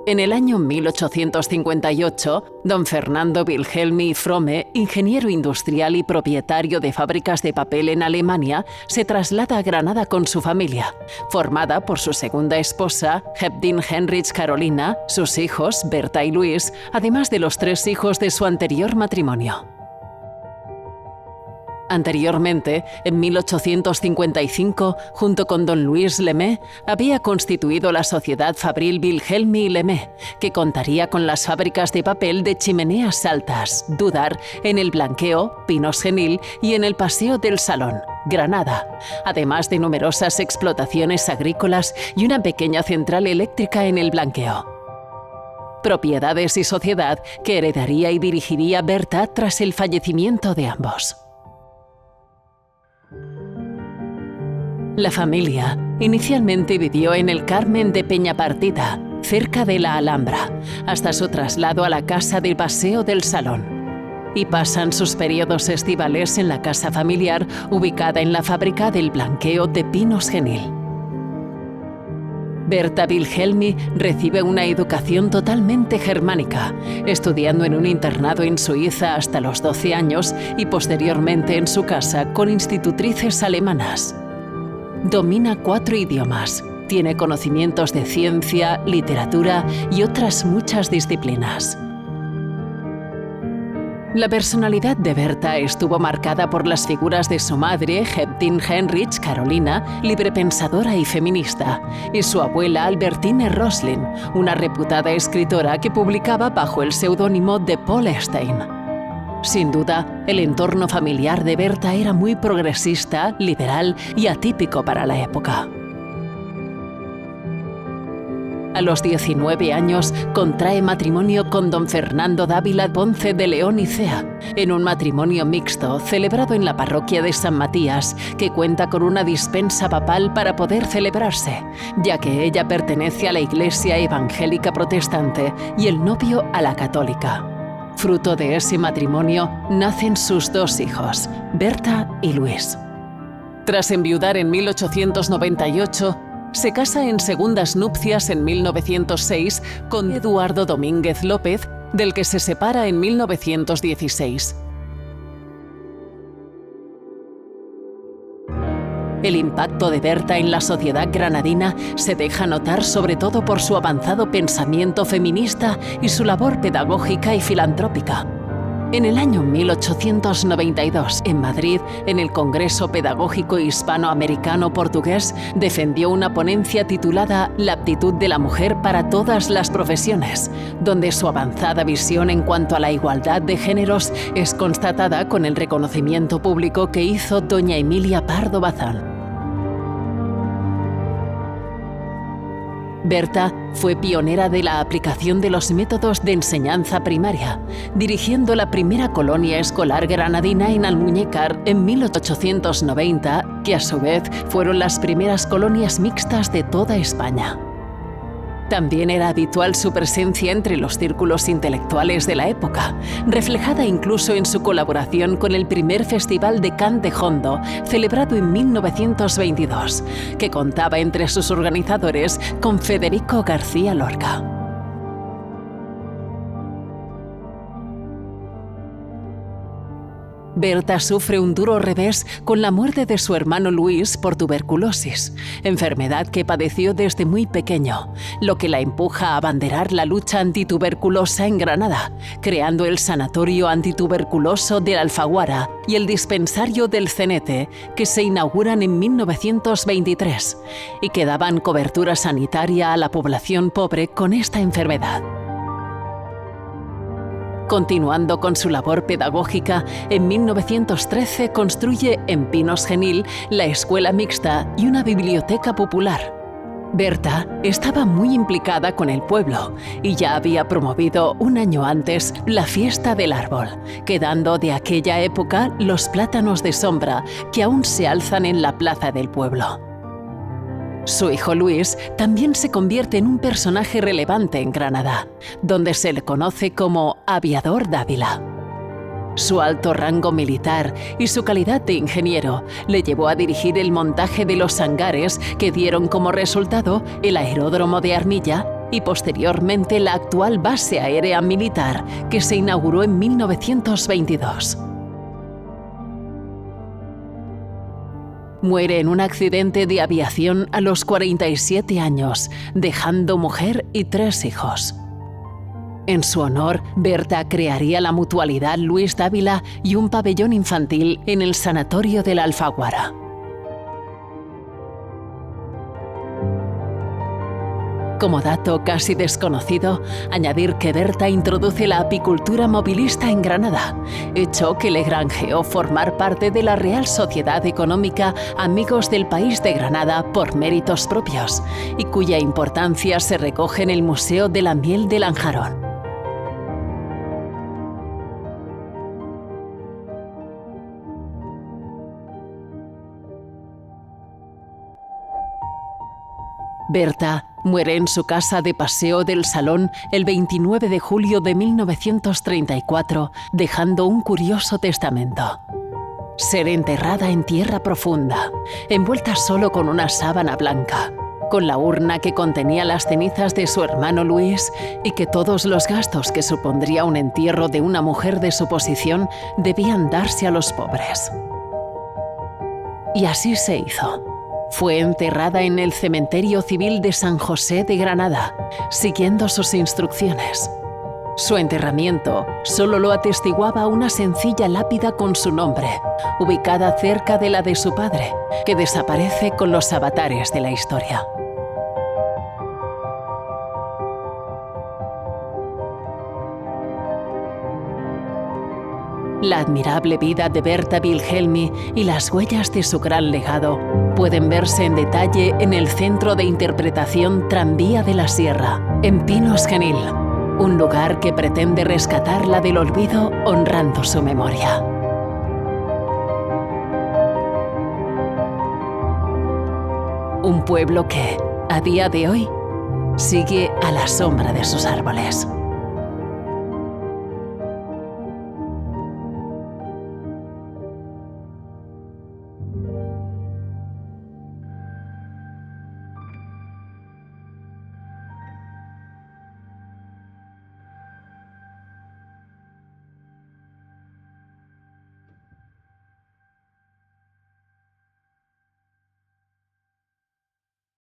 En el año 1858, don Fernando Wilhelmi Fromme, ingeniero industrial y propietario de fábricas de papel en Alemania, se traslada a Granada con su familia, formada por su segunda esposa, Hebdin Heinrich Carolina, sus hijos, Berta y Luis, además de los 3 hijos de su anterior matrimonio. Anteriormente, en 1855, junto con don Luis Lemé, había constituido la Sociedad Fabril Wilhelmi y Lemé, que contaría con las fábricas de papel de Chimeneas Altas, Dudar, en el Blanqueo, Pinos Genil y en el Paseo del Salón, Granada, además de numerosas explotaciones agrícolas y una pequeña central eléctrica en el Blanqueo. Propiedades y sociedad que heredaría y dirigiría Berta tras el fallecimiento de ambos. La familia inicialmente vivió en el Carmen de Peñapartita, cerca de la Alhambra, hasta su traslado a la casa del Paseo del Salón. Y pasan sus periodos estivales en la casa familiar ubicada en la fábrica del Blanqueo de Pinos Genil. Berta Wilhelmi recibe una educación totalmente germánica, estudiando en un internado en Suiza hasta los 12 años y posteriormente en su casa con institutrices alemanas. Domina 4 idiomas, tiene conocimientos de ciencia, literatura y otras muchas disciplinas. La personalidad de Berta estuvo marcada por las figuras de su madre, Hebdin Heinrich Carolina, librepensadora y feminista, y su abuela Albertine Roslin, una reputada escritora que publicaba bajo el seudónimo de Paul Stein. Sin duda, el entorno familiar de Berta era muy progresista, liberal y atípico para la época. A los 19 años contrae matrimonio con don Fernando Dávila Ponce de León y Cea, en un matrimonio mixto celebrado en la parroquia de San Matías, que cuenta con una dispensa papal para poder celebrarse, ya que ella pertenece a la Iglesia Evangélica Protestante y el novio a la católica. Fruto de ese matrimonio nacen sus 2 hijos, Berta y Luis. Tras enviudar en 1898, se casa en segundas nupcias en 1906 con Eduardo Domínguez López, del que se separa en 1916. El impacto de Berta en la sociedad granadina se deja notar sobre todo por su avanzado pensamiento feminista y su labor pedagógica y filantrópica. En el año 1892, en Madrid, en el Congreso Pedagógico Hispanoamericano-Portugués, defendió una ponencia titulada La aptitud de la mujer para todas las profesiones, donde su avanzada visión en cuanto a la igualdad de géneros es constatada con el reconocimiento público que hizo doña Emilia Pardo Bazán. Berta fue pionera de la aplicación de los métodos de enseñanza primaria, dirigiendo la primera colonia escolar granadina en Almuñécar en 1890, que a su vez fueron las primeras colonias mixtas de toda España. También era habitual su presencia entre los círculos intelectuales de la época, reflejada incluso en su colaboración con el primer Festival de Cant de Hondo, celebrado en 1922, que contaba entre sus organizadores con Federico García Lorca. Berta sufre un duro revés con la muerte de su hermano Luis por tuberculosis, enfermedad que padeció desde muy pequeño, lo que la empuja a abanderar la lucha antituberculosa en Granada, creando el Sanatorio Antituberculoso de la Alfaguara y el Dispensario del Cenete, que se inauguran en 1923 y que daban cobertura sanitaria a la población pobre con esta enfermedad. Continuando con su labor pedagógica, en 1913 construye en Pinos Genil la escuela mixta y una biblioteca popular. Berta estaba muy implicada con el pueblo y ya había promovido un año antes la fiesta del árbol, quedando de aquella época los plátanos de sombra que aún se alzan en la plaza del pueblo. Su hijo Luis también se convierte en un personaje relevante en Granada, donde se le conoce como Aviador Dávila. Su alto rango militar y su calidad de ingeniero le llevó a dirigir el montaje de los hangares que dieron como resultado el aeródromo de Armilla y posteriormente la actual base aérea militar, que se inauguró en 1922. Muere en un accidente de aviación a los 47 años, dejando mujer y 3 hijos. En su honor, Berta crearía la Mutualidad Luis Dávila y un pabellón infantil en el Sanatorio de la Alfaguara. Como dato casi desconocido, añadir que Berta introduce la apicultura movilista en Granada, hecho que le granjeó formar parte de la Real Sociedad Económica Amigos del País de Granada por méritos propios, y cuya importancia se recoge en el Museo de la Miel de Lanjarón. Berta muere en su casa de Paseo del Salón el 29 de julio de 1934, dejando un curioso testamento. Ser enterrada en tierra profunda, envuelta solo con una sábana blanca, con la urna que contenía las cenizas de su hermano Luis y que todos los gastos que supondría un entierro de una mujer de su posición debían darse a los pobres. Y así se hizo. Fue enterrada en el Cementerio Civil de San José de Granada, siguiendo sus instrucciones. Su enterramiento solo lo atestiguaba una sencilla lápida con su nombre, ubicada cerca de la de su padre, que desaparece con los avatares de la historia. La admirable vida de Berta Wilhelmi y las huellas de su gran legado pueden verse en detalle en el Centro de Interpretación Tranvía de la Sierra, en Pinos Genil, un lugar que pretende rescatarla del olvido honrando su memoria. Un pueblo que, a día de hoy, sigue a la sombra de sus árboles.